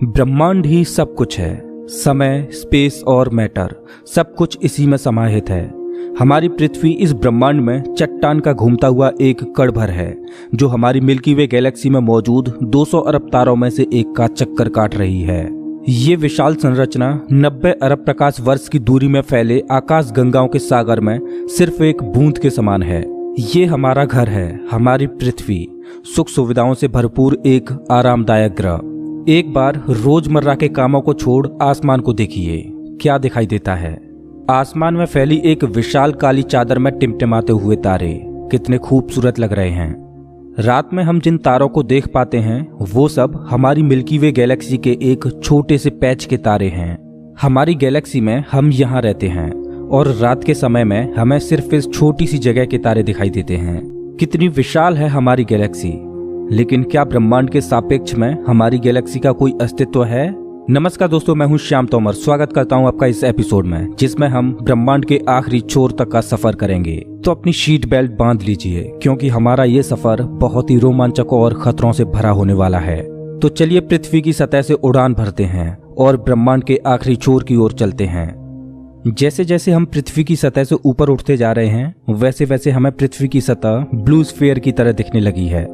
ब्रह्मांड ही सब कुछ है। समय, स्पेस और मैटर सब कुछ इसी में समाहित है। हमारी पृथ्वी इस ब्रह्मांड में चट्टान का घूमता हुआ एक कण भर है, जो हमारी मिल्की वे गैलेक्सी में मौजूद 200 अरब तारों में से एक का चक्कर काट रही है। ये विशाल संरचना 90 अरब प्रकाश वर्ष की दूरी में फैले आकाश गंगाओं के सागर में सिर्फ एक बूंद के समान है। ये हमारा घर है, हमारी पृथ्वी, सुख सुविधाओं से भरपूर एक आरामदायक ग्रह। एक बार रोजमर्रा के कामों को छोड़ आसमान को देखिए, क्या दिखाई देता है। आसमान में फैली एक विशाल काली चादर में टिमटिमाते हुए तारे कितने खूबसूरत लग रहे हैं। रात में हम जिन तारों को देख पाते हैं वो सब हमारी मिल्की वे गैलेक्सी के एक छोटे से पैच के तारे हैं। हमारी गैलेक्सी में हम यहाँ रहते हैं और रात के समय में हमें सिर्फ इस छोटी सी जगह के तारे दिखाई देते हैं। कितनी विशाल है हमारी गैलेक्सी, लेकिन क्या ब्रह्मांड के सापेक्ष में हमारी गैलेक्सी का कोई अस्तित्व है? नमस्कार दोस्तों, मैं हूं श्याम तोमर। स्वागत करता हूं आपका इस एपिसोड में, जिसमें हम ब्रह्मांड के आखिरी छोर तक का सफर करेंगे। तो अपनी सीट बेल्ट बांध लीजिए, क्योंकि हमारा ये सफर बहुत ही रोमांचक और खतरों से भरा होने वाला है। तो चलिए पृथ्वी की सतह से उड़ान भरते हैं और ब्रह्मांड के आखिरी छोर की ओर चलते हैं। जैसे जैसे हम पृथ्वी की सतह से ऊपर उठते जा रहे हैं, वैसे वैसे हमें पृथ्वी की सतह ब्लू स्फीयर की तरह दिखने लगी है।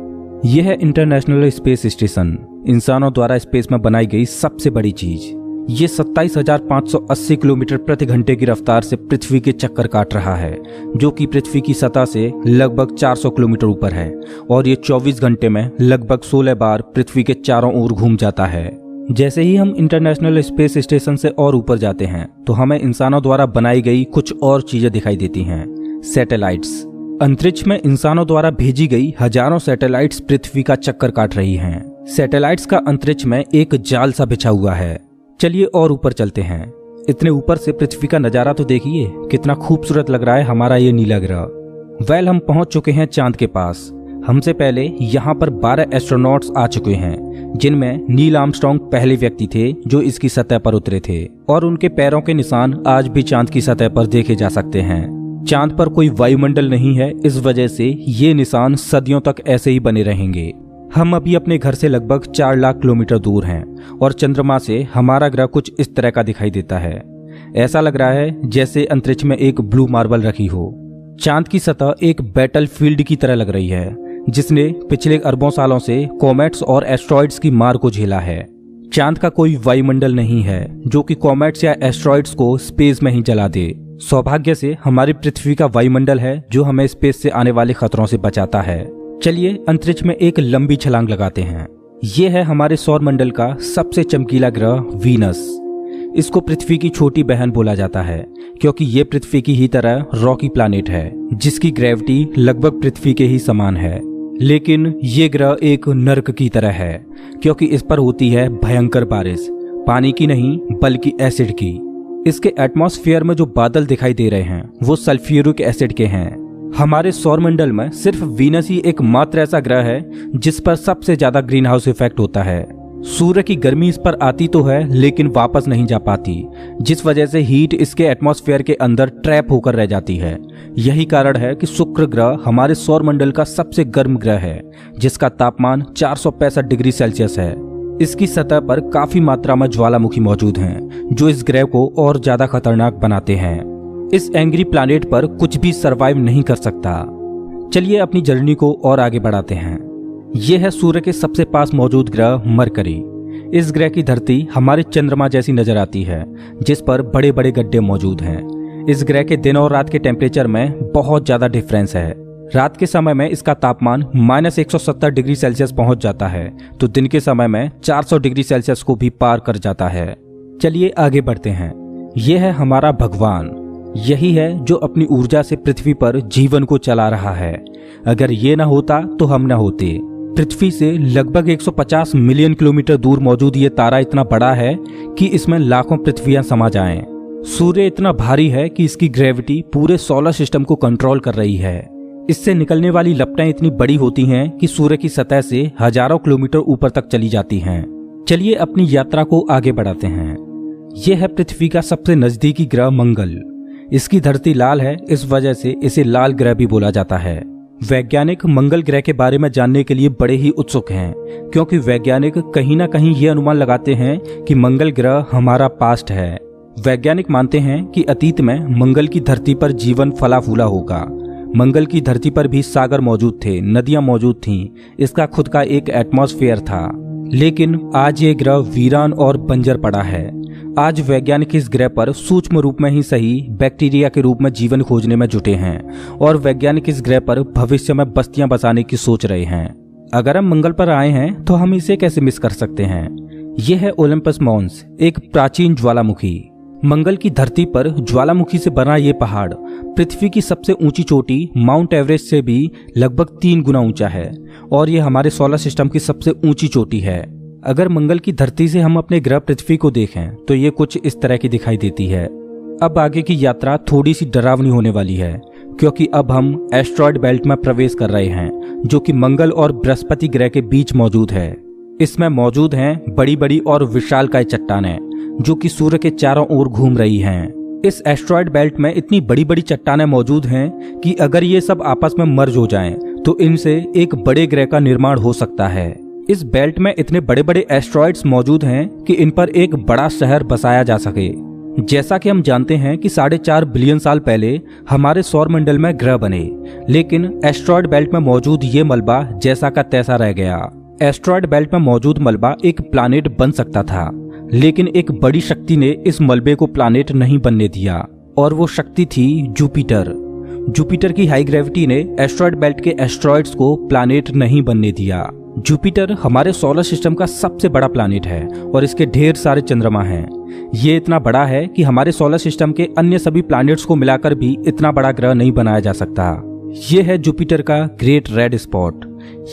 यह है इंटरनेशनल स्पेस स्टेशन, इंसानों द्वारा स्पेस में बनाई गई सबसे बड़ी चीज। ये 27,580 किलोमीटर प्रति घंटे की रफ्तार से पृथ्वी के चक्कर काट रहा है, जो कि पृथ्वी की सतह से लगभग 400 किलोमीटर ऊपर है। और ये 24 घंटे में लगभग 16 बार पृथ्वी के चारों ओर घूम जाता है। जैसे ही हम इंटरनेशनल स्पेस स्टेशन से और ऊपर जाते हैं, तो हमें इंसानों द्वारा बनाई गई कुछ और चीजें दिखाई देती हैं। सैटेलाइट्स। अंतरिक्ष में इंसानों द्वारा भेजी गई हजारों सैटेलाइट्स पृथ्वी का चक्कर काट रही हैं। सैटेलाइट्स का अंतरिक्ष में एक जाल सा बिछा हुआ है। चलिए और ऊपर चलते हैं। इतने ऊपर से पृथ्वी का नजारा तो देखिए, कितना खूबसूरत लग रहा है हमारा ये नीला ग्रह। हम पहुंच चुके हैं चांद के पास। हमसे पहले यहाँ पर 12 एस्ट्रोनॉट्स आ चुके हैं, जिनमें नील आर्मस्ट्रांग पहले व्यक्ति थे जो इसकी सतह पर उतरे थे, और उनके पैरों के निशान आज भी चांद की सतह पर देखे जा सकते हैं। चांद पर कोई वायुमंडल नहीं है, इस वजह से ये निशान सदियों तक ऐसे ही बने रहेंगे। हम अभी अपने घर से लगभग 4 लाख किलोमीटर दूर हैं और चंद्रमा से हमारा ग्रह कुछ इस तरह का दिखाई देता है। ऐसा लग रहा है जैसे अंतरिक्ष में एक ब्लू मार्बल रखी हो। चांद की सतह एक बैटल फील्ड की तरह लग रही है, जिसने पिछले अरबों सालों से कॉमेट्स और एस्ट्रॉइड्स की मार को झेला है। चांद का कोई वायुमंडल नहीं है जो कि कॉमेट्स या एस्ट्रॉइड्स को स्पेस में ही जला दे। सौभाग्य से हमारी पृथ्वी का वायुमंडल है जो हमें स्पेस से आने वाले खतरों से बचाता है। चलिए अंतरिक्ष में एक लंबी छलांग लगाते हैं। ये है हमारे सौर मंडल का सबसे चमकीला ग्रह वीनस। इसको पृथ्वी की छोटी बहन बोला जाता है, क्योंकि ये पृथ्वी की ही तरह रॉकी प्लैनेट है, जिसकी ग्रेविटी लगभग पृथ्वी के ही समान है। लेकिन ये ग्रह एक नर्क की तरह है, क्योंकि इस पर होती है भयंकर बारिश, पानी की नहीं बल्कि एसिड की। इसके एटमॉस्फेयर में जो बादल दिखाई दे रहे हैं वो सल्फ्यूरिक एसिड के हैं। हमारे सौरमंडल में सिर्फ वीनस ही एकमात्र ऐसा ग्रह है जिस पर सबसे ज्यादा ग्रीन हाउस इफेक्ट होता है। सूर्य की गर्मी इस पर आती तो है, लेकिन वापस नहीं जा पाती, जिस वजह से हीट इसके एटमॉस्फेयर के अंदर ट्रैप होकर रह जाती है। यही कारण है कि शुक्र ग्रह हमारे सौरमंडल का सबसे गर्म ग्रह है, जिसका तापमान 465 डिग्री सेल्सियस है। इसकी सतह पर काफी मात्रा में ज्वालामुखी मौजूद हैं, जो इस ग्रह को और ज्यादा खतरनाक बनाते हैं। इस एंग्री प्लैनेट पर कुछ भी सरवाइव नहीं कर सकता। चलिए अपनी जर्नी को और आगे बढ़ाते हैं। यह है सूर्य के सबसे पास मौजूद ग्रह मरकरी। इस ग्रह की धरती हमारे चंद्रमा जैसी नजर आती है, जिस पर बड़े बड़े गड्ढे मौजूद हैं। इस ग्रह के दिन और रात के टेम्परेचर में बहुत ज्यादा डिफरेंस है। रात के समय में इसका तापमान -170 डिग्री सेल्सियस पहुंच जाता है, तो दिन के समय में 400 डिग्री सेल्सियस को भी पार कर जाता है। चलिए आगे बढ़ते हैं। यह है हमारा भगवान। यही है जो अपनी ऊर्जा से पृथ्वी पर जीवन को चला रहा है। अगर ये ना होता तो हम ना होते। पृथ्वी से लगभग 150 मिलियन किलोमीटर दूर मौजूद ये तारा इतना बड़ा है कि इसमें लाखों पृथ्वियां समा जाएं। सूर्य इतना भारी है कि इसकी ग्रेविटी पूरे सोलर सिस्टम को कंट्रोल कर रही है। इससे निकलने वाली लपटें इतनी बड़ी होती हैं कि सूर्य की सतह से हजारों किलोमीटर ऊपर तक चली जाती हैं। चलिए अपनी यात्रा को आगे बढ़ाते हैं। यह है पृथ्वी का सबसे नजदीकी ग्रह मंगल। इसकी धरती लाल है, इस वजह से इसे लाल ग्रह भी बोला जाता है। वैज्ञानिक मंगल ग्रह के बारे में जानने के लिए बड़े ही उत्सुक हैं, क्योंकि वैज्ञानिक कहीं ना कहीं ये अनुमान लगाते हैं कि मंगल ग्रह हमारा पास्ट है। वैज्ञानिक मानते हैं कि अतीत में मंगल की धरती पर जीवन फला फूला होगा। मंगल की धरती पर भी सागर मौजूद थे, नदियां मौजूद थीं, इसका खुद का एक एटमॉस्फेयर था। लेकिन आज ये ग्रह वीरान और बंजर पड़ा है। आज वैज्ञानिक इस ग्रह पर सूक्ष्म रूप में ही सही बैक्टीरिया के रूप में जीवन खोजने में जुटे हैं और वैज्ञानिक इस ग्रह पर भविष्य में बस्तियां बसाने की सोच रहे हैं। अगर हम मंगल पर आए हैं तो हम इसे कैसे मिस कर सकते हैं। यह है ओलंपस मॉन्स, एक प्राचीन ज्वालामुखी। मंगल की धरती पर ज्वालामुखी से बना ये पहाड़ पृथ्वी की सबसे ऊंची चोटी माउंट एवरेस्ट से भी लगभग 3 गुना ऊंचा है और ये हमारे सोलर सिस्टम की सबसे ऊंची चोटी है। अगर मंगल की धरती से हम अपने ग्रह पृथ्वी को देखें तो ये कुछ इस तरह की दिखाई देती है। अब आगे की यात्रा थोड़ी सी डरावनी होने वाली है, क्योंकि अब हम एस्ट्रॉयड बेल्ट में प्रवेश कर रहे हैं, जो कि मंगल और बृहस्पति ग्रह के बीच मौजूद है। इसमें मौजूद हैं बड़ी बड़ी और विशालकाय चट्टानें, जो कि सूर्य के चारों ओर घूम रही हैं। इस एस्ट्रॉयड बेल्ट में इतनी बड़ी बड़ी चट्टानें मौजूद हैं कि अगर ये सब आपस में मर्ज हो जाएं, तो इनसे एक बड़े ग्रह का निर्माण हो सकता है। इस बेल्ट में इतने बड़े बड़े एस्ट्रॉयड्स मौजूद हैं कि इन पर एक बड़ा शहर बसाया जा सके। जैसा कि हम जानते हैं कि 4.5 बिलियन साल पहले हमारे सौर मंडल में ग्रह बने, लेकिन एस्ट्रॉयड बेल्ट में मौजूद ये मलबा जैसा का तैसा रह गया। एस्ट्रॉयड बेल्ट में मौजूद मलबा एक प्लैनेट बन सकता था, लेकिन एक बड़ी शक्ति ने इस मलबे को प्लैनेट नहीं बनने दिया, और वो शक्ति थी जुपिटर। जुपिटर की हाई ग्रेविटी ने एस्ट्रॉयड बेल्ट के एस्ट्रॉयड्स को प्लैनेट नहीं बनने दिया। जुपिटर हमारे सोलर सिस्टम का सबसे बड़ा प्लैनेट है और इसके ढेर सारे चंद्रमा हैं। ये इतना बड़ा है कि हमारे सोलर सिस्टम के अन्य सभी प्लैनेट्स को मिलाकर भी इतना बड़ा ग्रह नहीं बनाया जा सकता। ये है जुपिटर का ग्रेट रेड स्पॉट।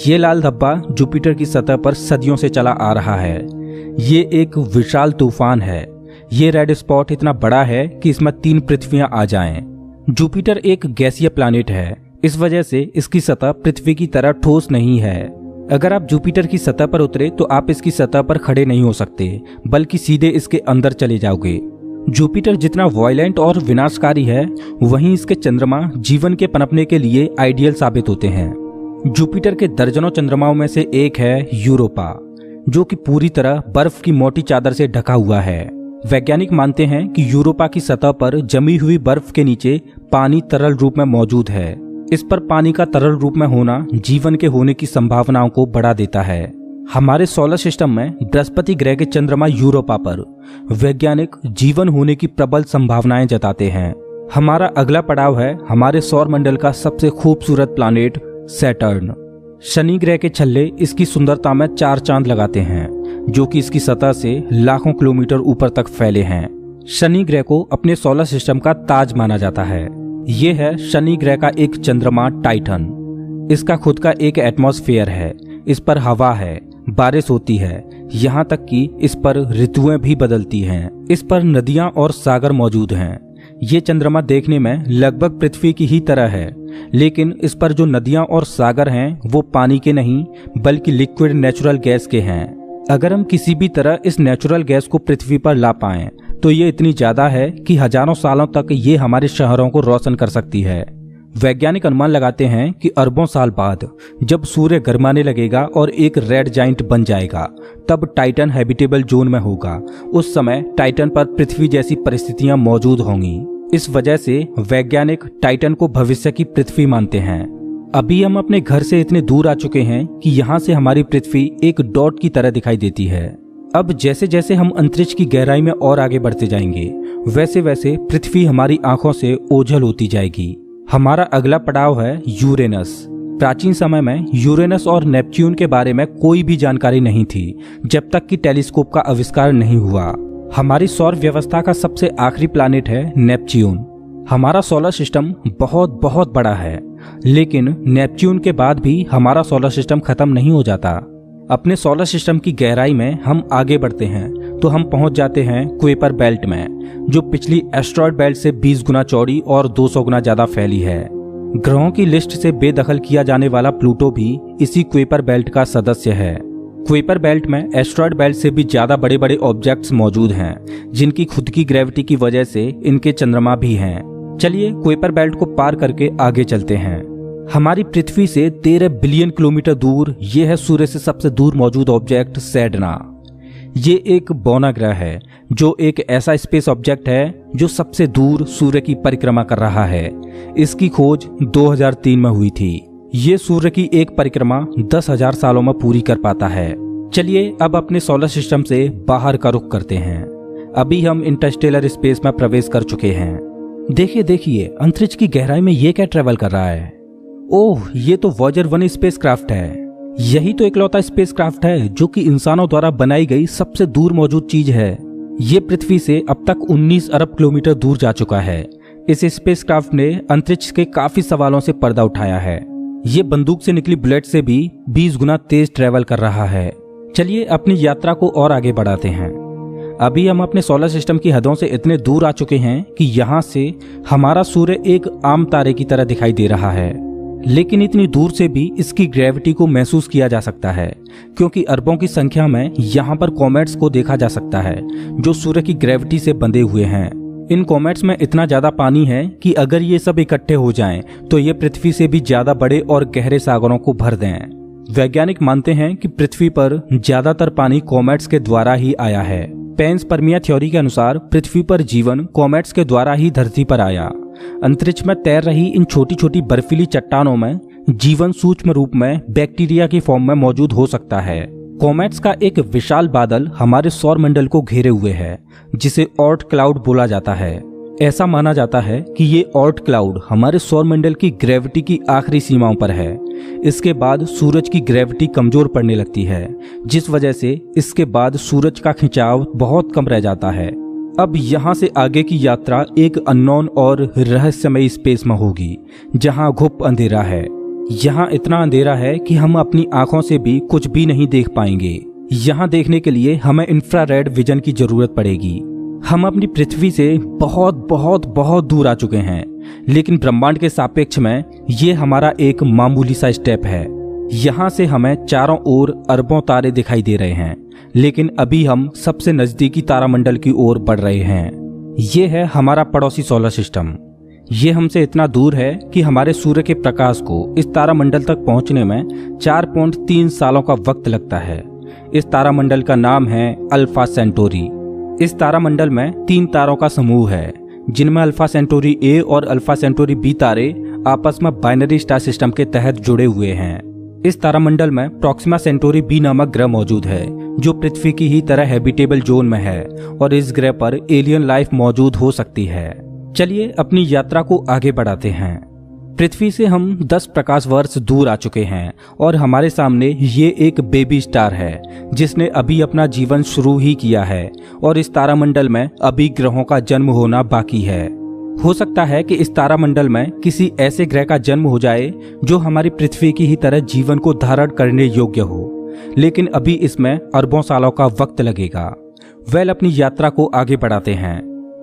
ये लाल धब्बा जुपिटर की सतह पर सदियों से चला आ रहा है। ये एक विशाल तूफान है। ये रेड स्पॉट इतना बड़ा है कि इसमें 3 पृथ्वियां आ जाएं। जुपिटर एक गैसीय प्लैनेट है, इस वजह से इसकी सतह पृथ्वी की तरह ठोस नहीं है। अगर आप जुपिटर की सतह पर उतरे तो आप इसकी सतह पर खड़े नहीं हो सकते, बल्कि सीधे इसके अंदर चले जाओगे। जुपिटर जितना वायलेंट और विनाशकारी है, वहीं इसके चंद्रमा जीवन के पनपने के लिए आइडियल साबित होते हैं। जुपिटर के दर्जनों चंद्रमाओं में से एक है यूरोपा, जो कि पूरी तरह बर्फ की मोटी चादर से ढका हुआ है। वैज्ञानिक मानते हैं कि यूरोपा की सतह पर जमी हुई बर्फ के नीचे पानी तरल रूप में मौजूद है। इस पर पानी का तरल रूप में होना जीवन के होने की संभावनाओं को बढ़ा देता है। हमारे सोलर सिस्टम में बृहस्पति ग्रह के चंद्रमा यूरोपा पर वैज्ञानिक जीवन होने की प्रबल संभावनाएं जताते हैं। हमारा अगला पड़ाव है हमारे सौर मंडल का सबसे खूबसूरत प्लैनेट सैटर्न। शनि ग्रह के छल्ले इसकी सुंदरता में 4 चांद लगाते हैं, जो कि इसकी सतह से लाखों किलोमीटर ऊपर तक फैले हैं। शनि ग्रह को अपने सोलर सिस्टम का ताज माना जाता है। ये है शनि ग्रह का एक चंद्रमा टाइटन। इसका खुद का एक एटमॉस्फेयर है, इस पर हवा है, बारिश होती है, यहाँ तक कि इस पर ऋतुएं भी बदलती हैं। इस पर नदियां और सागर मौजूद हैं। ये चंद्रमा देखने में लगभग पृथ्वी की ही तरह है, लेकिन इस पर जो नदियां और सागर हैं वो पानी के नहीं बल्कि लिक्विड नेचुरल गैस के हैं। अगर हम किसी भी तरह इस नेचुरल गैस को पृथ्वी पर ला पाएं तो ये इतनी ज्यादा है कि हजारों सालों तक ये हमारे शहरों को रोशन कर सकती है। वैज्ञानिक अनुमान लगाते हैं कि अरबों साल बाद जब सूर्य गर्माने लगेगा और एक रेड जाइंट बन जाएगा, तब टाइटन हैबिटेबल जोन में होगा। उस समय टाइटन पर पृथ्वी जैसी परिस्थितियां मौजूद होंगी। इस वजह से वैज्ञानिक टाइटन को भविष्य की पृथ्वी मानते हैं। अभी हम अपने घर से इतने दूर आ चुके हैं कि यहाँ से हमारी पृथ्वी एक डॉट की तरह दिखाई देती है। अब जैसे जैसे हम अंतरिक्ष की गहराई में और आगे बढ़ते जाएंगे, वैसे वैसे पृथ्वी हमारी आंखों से ओझल होती जाएगी। हमारा अगला पड़ाव है यूरेनस। प्राचीन समय में यूरेनस और नेपच्यून के बारे में कोई भी जानकारी नहीं थी, जब तक कि टेलीस्कोप का आविष्कार नहीं हुआ। हमारी सौर व्यवस्था का सबसे आखिरी प्लैनेट है नेपच्यून। हमारा सोलर सिस्टम बहुत बहुत बड़ा है, लेकिन नेपच्यून के बाद भी हमारा सोलर सिस्टम खत्म नहीं हो जाता। अपने सोलर सिस्टम की गहराई में हम आगे बढ़ते हैं तो हम पहुंच जाते हैं कुइपर बेल्ट में, जो पिछली एस्ट्रॉयड बेल्ट से 20 गुना चौड़ी और 200 गुना ज्यादा फैली है। ग्रहों की लिस्ट से बेदखल किया जाने वाला प्लूटो भी इसी कुइपर बेल्ट का सदस्य है। कुइपर बेल्ट में एस्ट्रॉयड बेल्ट से भी ज्यादा बड़े बड़े ऑब्जेक्ट्स मौजूद हैं, जिनकी खुद की ग्रेविटी की वजह से इनके चंद्रमा भी हैं। चलिए कुइपर बेल्ट को पार करके आगे चलते हैं। हमारी पृथ्वी से 13 बिलियन किलोमीटर दूर ये है सूर्य से सबसे दूर मौजूद ऑब्जेक्ट सेडना। ये एक बौना ग्रह है जो एक ऐसा स्पेस ऑब्जेक्ट है जो सबसे दूर सूर्य की परिक्रमा कर रहा है। इसकी खोज 2003 में हुई थी। ये सूर्य की एक परिक्रमा 10,000 सालों में पूरी कर पाता है। चलिए अब अपने सोलर सिस्टम से बाहर का रुख करते हैं। अभी हम इंटरस्टेलर स्पेस में प्रवेश कर चुके हैं। देखिए अंतरिक्ष की गहराई में ये क्या ट्रेवल कर रहा है। ओह, ये तो वॉयेजर 1 स्पेसक्राफ्ट है। यही तो इकलौता स्पेसक्राफ्ट है जो कि इंसानों द्वारा बनाई गई सबसे दूर मौजूद चीज है। ये पृथ्वी से अब तक 19 अरब किलोमीटर दूर जा चुका है। इस स्पेसक्राफ्ट ने अंतरिक्ष के काफी सवालों से पर्दा उठाया है। ये बंदूक से निकली बुलेट से भी 20 गुना तेज ट्रेवल कर रहा है। चलिए अपनी यात्रा को और आगे बढ़ाते हैं। अभी हम अपने सोलर सिस्टम की हदों से इतने दूर आ चुके हैं कि यहाँ से हमारा सूर्य एक आम तारे की तरह दिखाई दे रहा है, लेकिन इतनी दूर से भी इसकी ग्रेविटी को महसूस किया जा सकता है, क्योंकि अरबों की संख्या में यहाँ पर कॉमेट्स को देखा जा सकता है जो सूर्य की ग्रेविटी से बंधे हुए हैं। इन कॉमेट्स में इतना ज्यादा पानी है कि अगर ये सब इकट्ठे हो जाएं, तो ये पृथ्वी से भी ज्यादा बड़े और गहरे सागरों को भर दें। वैज्ञानिक मानते हैं कि पृथ्वी पर ज्यादातर पानी कॉमेट्स के द्वारा ही आया है। पेंसपर्मिया थ्योरी के अनुसार पृथ्वी पर जीवन कॉमेट्स के द्वारा ही धरती पर आया। अंतरिक्ष में तैर रही इन छोटी छोटी बर्फीली चट्टानों में जीवन सूक्ष्म रूप में बैक्टीरिया की फॉर्म में मौजूद हो सकता है। कॉमेट्स का एक विशाल बादल हमारे सौर मंडल को घेरे हुए है, जिसे ऑर्ट क्लाउड बोला जाता है। ऐसा माना जाता है कि ये ऑर्ट क्लाउड हमारे सौर मंडल की ग्रेविटी की आखिरी सीमाओं पर है। इसके बाद सूरज की ग्रेविटी कमजोर पड़ने लगती है, जिस वजह से इसके बाद सूरज का खिंचाव बहुत कम रह जाता है। अब यहाँ से आगे की यात्रा एक अननोन और रहस्यमयी स्पेस में होगी, जहाँ घुप अंधेरा है। यहाँ इतना अंधेरा है कि हम अपनी आंखों से भी कुछ भी नहीं देख पाएंगे। यहाँ देखने के लिए हमें इंफ्रारेड विजन की जरूरत पड़ेगी। हम अपनी पृथ्वी से बहुत बहुत बहुत दूर आ चुके हैं, लेकिन ब्रह्मांड के सापेक्ष में ये हमारा एक मामूली सा स्टेप है। यहाँ से हमें चारों ओर अरबों तारे दिखाई दे रहे हैं, लेकिन अभी हम सबसे नजदीकी तारामंडल की ओर बढ़ रहे हैं। ये है हमारा पड़ोसी सोलर सिस्टम। ये हमसे इतना दूर है कि हमारे सूर्य के प्रकाश को इस तारामंडल तक पहुंचने में 4.3 सालों का वक्त लगता है। इस तारामंडल का नाम है अल्फा सेंटोरी। इस तारामंडल में 3 तारों का समूह है, जिनमें अल्फा सेंटोरी ए और अल्फा सेंटोरी बी तारे आपस में बाइनरी स्टार सिस्टम के तहत जुड़े हुए हैं। इस तारामंडल में प्रॉक्सिमा सेंटोरी बी नामक ग्रह मौजूद है, जो पृथ्वी की ही तरह हैबिटेबल जोन में है और इस ग्रह पर एलियन लाइफ मौजूद हो सकती है। चलिए अपनी यात्रा को आगे बढ़ाते हैं। पृथ्वी से हम 10 प्रकाश वर्ष दूर आ चुके हैं और हमारे सामने ये एक बेबी स्टार है, जिसने अभी अपना जीवन शुरू ही किया है और इस तारामंडल में अभी ग्रहों का जन्म होना बाकी है। हो सकता है कि इस तारामंडल में किसी ऐसे ग्रह का जन्म हो जाए जो हमारी पृथ्वी की ही तरह जीवन को धारण करने योग्य हो, लेकिन अभी इसमें अरबों सालों का वक्त लगेगा। अपनी यात्रा को आगे बढ़ाते हैं।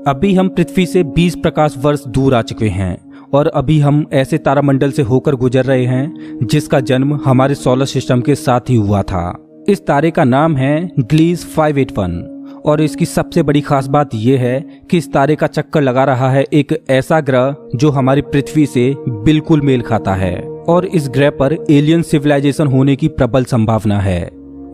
अभी हम पृथ्वी से 20 प्रकाश वर्ष दूर आ चुके हैं और अभी हम ऐसे तारामंडल से होकर गुजर रहे हैं जिसका जन्म हमारे सोलर सिस्टम के साथ ही हुआ था। इस तारे का नाम है ग्लीस 581 और इसकी सबसे बड़ी खास बात यह है कि इस तारे का चक्कर लगा रहा है एक ऐसा ग्रह जो हमारी पृथ्वी से बिल्कुल मेल खाता है और इस ग्रह पर एलियन सिविलाइजेशन होने की प्रबल संभावना है।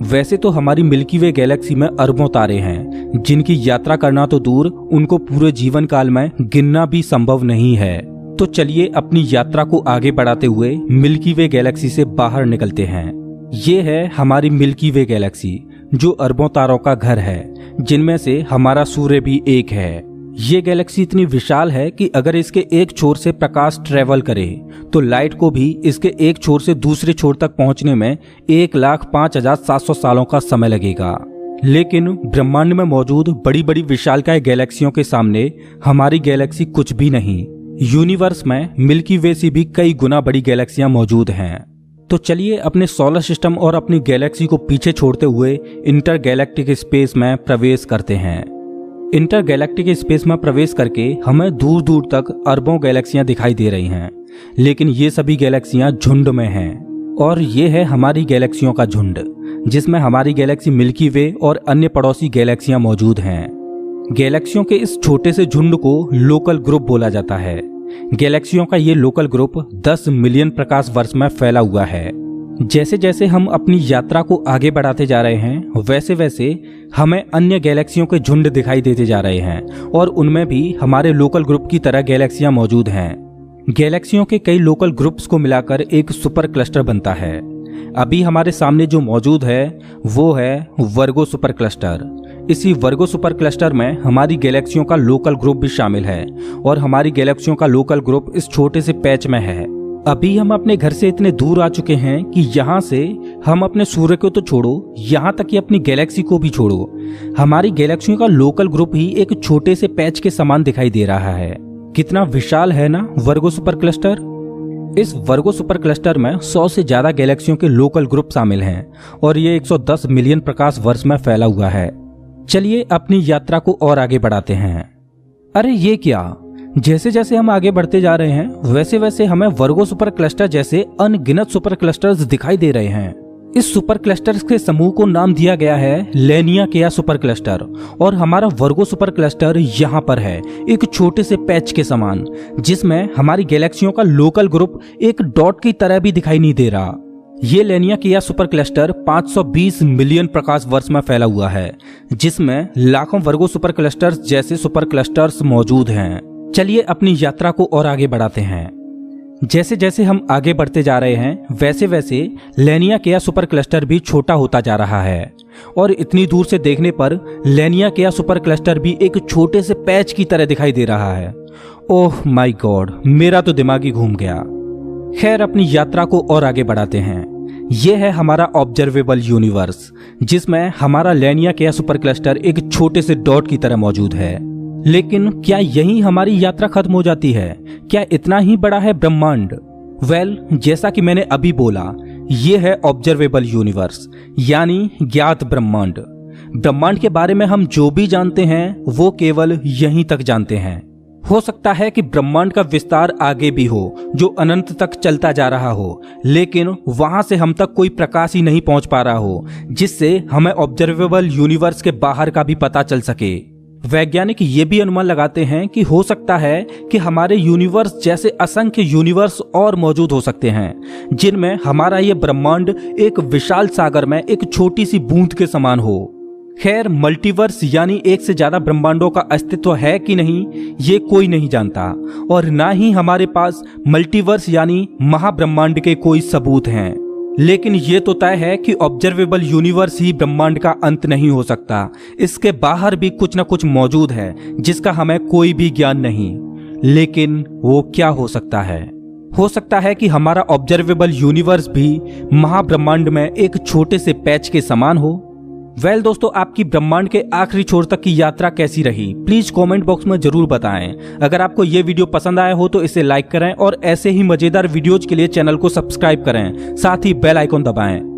वैसे तो हमारी मिल्की वे गैलेक्सी में अरबों तारे हैं, जिनकी यात्रा करना तो दूर, उनको पूरे जीवन काल में गिनना भी संभव नहीं है। तो चलिए अपनी यात्रा को आगे बढ़ाते हुए मिल्की वे गैलेक्सी से बाहर निकलते हैं। ये है हमारी मिल्की वे गैलेक्सी, जो अरबों तारों का घर है, जिनमें से हमारा सूर्य भी एक है। ये गैलेक्सी इतनी विशाल है कि अगर इसके एक छोर से प्रकाश ट्रेवल करे तो लाइट को भी इसके एक छोर से दूसरे छोर तक पहुंचने में 1,05,700 सालों का समय लगेगा। लेकिन ब्रह्मांड में मौजूद बड़ी बड़ी विशालकाय गैलेक्सियों के सामने हमारी गैलेक्सी कुछ भी नहीं। यूनिवर्स में मिल्की वे से भी कई गुना बड़ी गैलेक्सियां मौजूद हैं। तो चलिए अपने सोलर सिस्टम और अपनी गैलेक्सी को पीछे छोड़ते हुए इंटर गैलेक्टिक स्पेस में प्रवेश करते हैं। इंटर गैलेक्टिक स्पेस में प्रवेश करके हमें दूर दूर तक अरबों गैलेक्सियां दिखाई दे रही हैं, लेकिन ये सभी गैलेक्सियां झुंड में हैं और ये है हमारी गैलेक्सियों का झुंड, जिसमें हमारी गैलेक्सी मिल्की वे और अन्य पड़ोसी गैलेक्सियां मौजूद हैं। गैलेक्सियों के इस छोटे से झुंड को लोकल ग्रुप बोला जाता है। गैलेक्सियों का ये लोकल ग्रुप 10 मिलियन प्रकाश वर्ष में फैला हुआ है। जैसे जैसे हम अपनी यात्रा को आगे बढ़ाते जा रहे हैं वैसे वैसे हमें अन्य गैलेक्सियों के झुंड दिखाई देते जा रहे हैं और उनमें भी हमारे लोकल ग्रुप की तरह गैलेक्सियां मौजूद हैं। गैलेक्सियों के कई लोकल ग्रुप्स को मिलाकर एक सुपर क्लस्टर बनता है। अभी हमारे सामने जो मौजूद है वो है वर्गो सुपर क्लस्टर। इसी वर्गो सुपर क्लस्टर में हमारी गैलेक्सियों का लोकल ग्रुप भी शामिल है और हमारी गैलेक्सियों का लोकल ग्रुप इस छोटे से पैच में है। अभी हम अपने घर से इतने दूर आ चुके हैं कि यहाँ से हम अपने सूर्य को तो छोड़ो, यहाँ तक कि अपनी गैलेक्सी को भी छोड़ो, हमारी गैलेक्सियों का लोकल ग्रुप ही एक छोटे से पैच के समान दिखाई दे रहा है। कितना विशाल है ना वर्गो सुपर क्लस्टर। इस वर्गो सुपर क्लस्टर में 100 से ज्यादा गैलेक्सियों के लोकल ग्रुप शामिल हैं और ये 110 मिलियन प्रकाश वर्ष में फैला हुआ है। चलिए अपनी यात्रा को और आगे बढ़ाते हैं। अरे ये क्या, जैसे जैसे हम आगे बढ़ते जा रहे हैं वैसे वैसे हमें वर्गो सुपर क्लस्टर जैसे अनगिनत सुपर क्लस्टर्स दिखाई दे रहे हैं। इस सुपर क्लस्टर्स के समूह को नाम दिया गया है लेनिया सुपर क्लस्टर और हमारा वर्गो सुपर क्लस्टर यहाँ पर है एक छोटे से पैच के समान, जिसमें हमारी गैलेक्सियों का लोकल ग्रुप एक डॉट की तरह भी दिखाई नहीं दे रहा। ये लेनिया सुपर क्लस्टर 520 मिलियन प्रकाश वर्ष में फैला हुआ है, जिसमें लाखों वर्गो सुपर क्लस्टर्स जैसे सुपर क्लस्टर्स मौजूद हैं। चलिए अपनी यात्रा को और आगे बढ़ाते हैं। जैसे जैसे हम आगे बढ़ते जा रहे हैं वैसे वैसे लेनिया सुपर क्लस्टर भी छोटा होता जा रहा है और इतनी दूर से देखने पर लेनिया सुपर क्लस्टर भी एक छोटे से पैच की तरह दिखाई दे रहा है। ओह माय गॉड, मेरा तो दिमाग ही घूम गया। खैर अपनी यात्रा को और आगे बढ़ाते हैं। यह है हमारा ऑब्जर्वेबल यूनिवर्स, जिसमें हमारा लेनिया सुपर क्लस्टर एक छोटे से डॉट की तरह मौजूद है। लेकिन क्या यही हमारी यात्रा खत्म हो जाती है? क्या इतना ही बड़ा है ब्रह्मांड? वेल, जैसा कि मैंने अभी बोला, ये है ऑब्जर्वेबल यूनिवर्स यानी ज्ञात ब्रह्मांड। ब्रह्मांड के बारे में हम जो भी जानते हैं वो केवल यहीं तक जानते हैं। हो सकता है कि ब्रह्मांड का विस्तार आगे भी हो जो अनंत तक चलता जा रहा हो, लेकिन वहां से हम तक कोई प्रकाश ही नहीं पहुंच पा रहा हो जिससे हमें ऑब्जर्वेबल यूनिवर्स के बाहर का भी पता चल सके। वैज्ञानिक ये भी अनुमान लगाते हैं कि हो सकता है कि हमारे यूनिवर्स जैसे असंख्य यूनिवर्स और मौजूद हो सकते हैं जिनमें हमारा ये ब्रह्मांड एक विशाल सागर में एक छोटी सी बूंद के समान हो। खैर, मल्टीवर्स यानी एक से ज्यादा ब्रह्मांडों का अस्तित्व है कि नहीं ये कोई नहीं जानता और ना ही हमारे पास मल्टीवर्स यानी महाब्रह्मांड के कोई सबूत हैं। लेकिन ये तो तय है कि ऑब्जर्वेबल यूनिवर्स ही ब्रह्मांड का अंत नहीं हो सकता। इसके बाहर भी कुछ न कुछ मौजूद है जिसका हमें कोई भी ज्ञान नहीं। लेकिन वो क्या हो सकता है? हो सकता है कि हमारा ऑब्जर्वेबल यूनिवर्स भी महाब्रह्मांड में एक छोटे से पैच के समान हो। वेल दोस्तों, आपकी ब्रह्मांड के आखिरी छोर तक की यात्रा कैसी रही प्लीज कमेंट बॉक्स में जरूर बताएं। अगर आपको ये वीडियो पसंद आया हो तो इसे लाइक करें और ऐसे ही मजेदार वीडियोज के लिए चैनल को सब्सक्राइब करें, साथ ही बेल आइकॉन दबाएं।